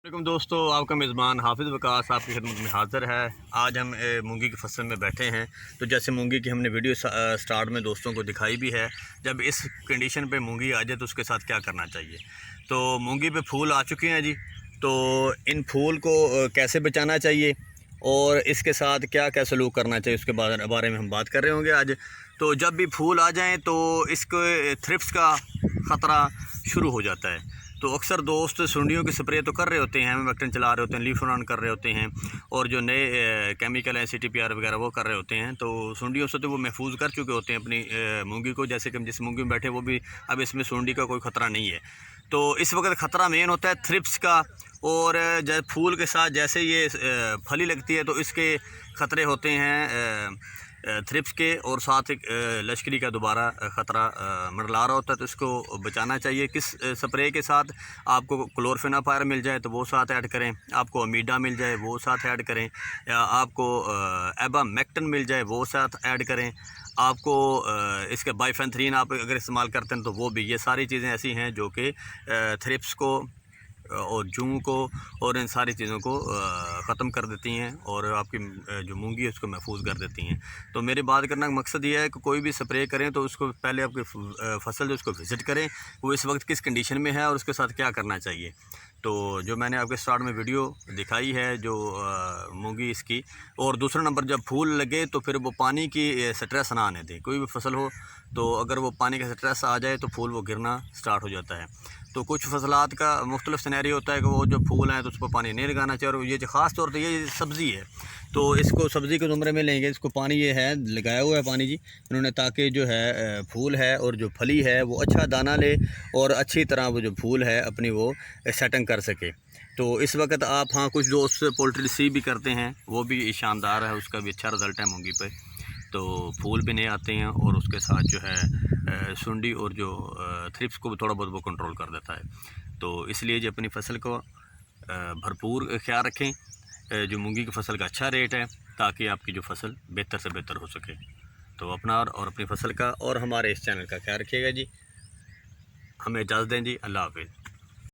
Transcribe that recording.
वालेकुम दोस्तों, आपका मेज़बान हाफिज़ वकास आपकी खिदमत में हाज़िर है। आज हम मूंगी की फसल में बैठे हैं। तो जैसे मूंगी की हमने वीडियो स्टार्ट में दोस्तों को दिखाई भी है, जब इस कंडीशन पे मूंगी आ जाए तो उसके साथ क्या करना चाहिए। तो मूंगी पे फूल आ चुके हैं जी। तो इन फूल को कैसे बचाना चाहिए और इसके साथ क्या क्या सलूक करना चाहिए उसके बारे में हम बात कर रहे होंगे आज। तो जब भी फूल आ जाएँ तो इसके थ्रिप्स का ख़तरा शुरू हो जाता है। तो अक्सर दोस्त सुंडियों की स्प्रे तो कर रहे होते हैं, मेक्टन चला रहे होते हैं, लीफोनान कर रहे होते हैं, और जो नए केमिकल हैं CTPR वगैरह वो कर रहे होते हैं। तो सुंडियों से तो वो महफूज कर चुके होते हैं अपनी मूंगी को। जैसे कि हम जिस मूंगी में बैठे वो भी, अब इसमें सुंडी का कोई ख़तरा नहीं है। तो इस वक्त ख़तरा मेन होता है थ्रिप्स का। और जब फूल के साथ जैसे ये फली लगती है तो इसके ख़तरे होते हैं थ्रिप्स के, और साथ एक लश्करी का दोबारा ख़तरा मंडला रहा होता है। तो इसको बचाना चाहिए किस स्प्रे के साथ। आपको क्लोरफेनाफायर मिल जाए तो वो साथ ऐड करें, आपको अमीडा मिल जाए वो साथ ऐड करें, या आपको एबामेक्टिन मिल जाए वो साथ ऐड करें, आपको इसके बाइफेंथ्रीन आप अगर इस्तेमाल करते हैं तो वो भी। ये सारी चीज़ें ऐसी हैं जो कि थ्रिप्स को और जूं को और इन सारी चीज़ों को ख़त्म कर देती हैं, और आपकी जो मूंगी है उसको महफूज कर देती हैं। तो मेरी बात करने का मकसद ये है कि कोई भी स्प्रे करें तो उसको पहले आपकी फसल जो उसको विज़िट करें, वो इस वक्त किस कंडीशन में है और उसके साथ क्या करना चाहिए। तो जो मैंने आपके स्टार्ट में वीडियो दिखाई है जो मूंगी इसकी। और दूसरा नंबर, जब फूल लगे तो फिर वो पानी की स्ट्रेस ना आने दें। कोई भी फसल हो तो अगर वो पानी का स्ट्रेस आ जाए तो फूल वो गिरना स्टार्ट हो जाता है। तो कुछ फसलात का मुख्तलिफ सिनेरियो होता है कि वो जो फूल हैं तो उस पर पानी नहीं लगाना चाहिए। और ये जो ख़ास तौर पर ये सब्ज़ी है, तो इसको सब्ज़ी के ज़ुमरे में लेंगे। इसको पानी ये है लगाया हुआ है पानी जी इन्होंने, ताकि जो है फूल है और जो फली है वो अच्छा दाना ले और अच्छी तरह वो जो फूल है अपनी वो सेटिंग कर सके। तो इस वक्त आप, हाँ, कुछ दोस्त पोल्ट्री सी भी करते हैं, वो भी शानदार है, उसका भी अच्छा रिज़ल्ट है मूंगी पे। तो फूल भी नहीं आते हैं और उसके साथ जो है सुंडी और जो थ्रिप्स को भी थोड़ा बहुत वो कंट्रोल कर देता है। तो इसलिए जो अपनी फसल को भरपूर ख्याल रखें, जो मूंगी की फसल का अच्छा रेट है, ताकि आपकी जो फसल बेहतर से बेहतर हो सके। तो अपना और अपनी फसल का और हमारे इस चैनल का ख्याल रखिएगा जी। हमें इजाज़त दें जी। अल्लाह हाफ़िज़।